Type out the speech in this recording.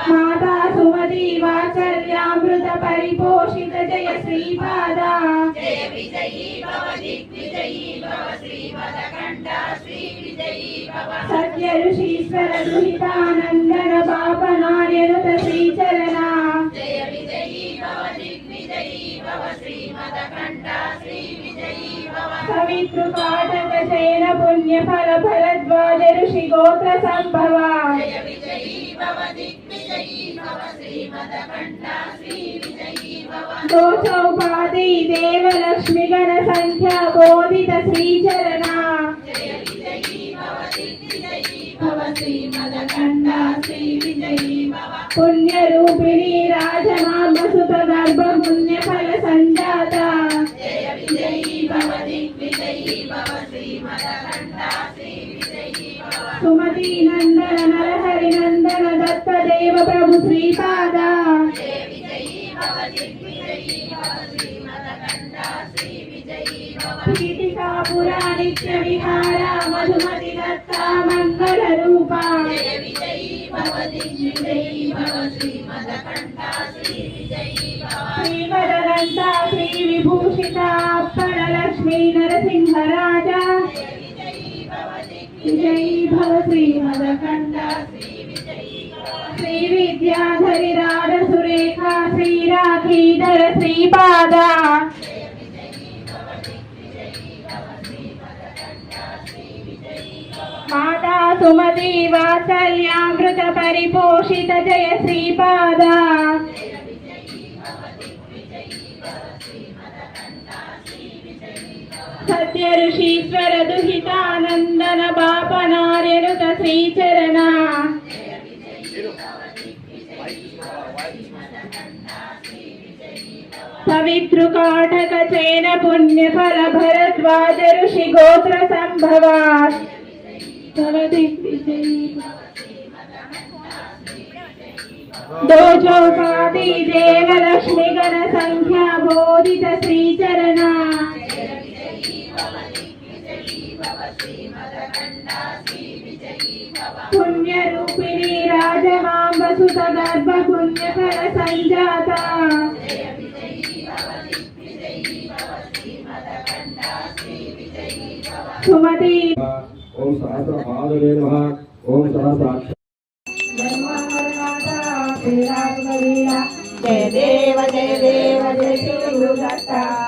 माता सुमती वात्सल्यामृत परिपोषित जय श्रीपादा जय विजयी भव दिग्विजयी भव श्रीमदकण्ठा श्री विजयी भव सत्य ऋषीश्वर दुहितानन्दन पापनार्यनुत श्रीचरणा जय विजयी भव दिग्विजयी भव श्रीमदकण्ठा श्री विजयी भव सवितृपाठक जैन पुण्यफल भरद्वाज ऋषि गोत्र संभवा जय विजयी भव दिग्विजयी भव श्रीमदकण्ठा श्री विजयी भव दोषोपाधि देवलक्ष्मी गण संख्या बोधित श्रीचरणा जय विजयी भव दिग्विजयी भव श्रीमदकण्ठा श्री विजयी भव पुण्य रूपिणी राजमाम सुत गर्भ पुण्यफल संजाता जय विजयी भव दिग्विजयी भव श्रीमदकण्ठा श्री विजयी भव सुमती नंदन नरहरि नंदन दत्त देव प्रभु श्रीपादा जय विजयी भव दिग्विजयी भव श्रीमदकण्ठा श्री विजयी भव पीठिका पुरा नित्य विहारा मधुमति दत्ता मंगल रूपा जय विजयी भव दिग्विजयी भव श्रीमदकण्ठा श्री विजयी भव श्रीमदनन्दा श्री विभूषिता अप्पण लक्ष्मी नरसिंह राजा विजयी भव श्रीमदकण्ठा श्री विजयी भव श्री विद्याधरी राज सुरेखा श्री राखीधर श्रीपादा माता सुमती वात्सल्यामृत परिपोषित जय श्रीपादा सत्य ऋषीश्वर दुहितानन्दन पापनार्यनुत श्रीचरणा सवितृकाठक चैन पुण्यफल भरद्वाज ऋषि गोत्र संभवा दोषोपाधि देवलक्ष्मी गण संख्या बोधित श्रीचरणा पुण्य रूपिणी राजमांब सुत गर्भ पुण्यफल संजाता सुमति ओम सहस्र महादेवे नमः ओम सहस्र जय देव जय शिव दत्ता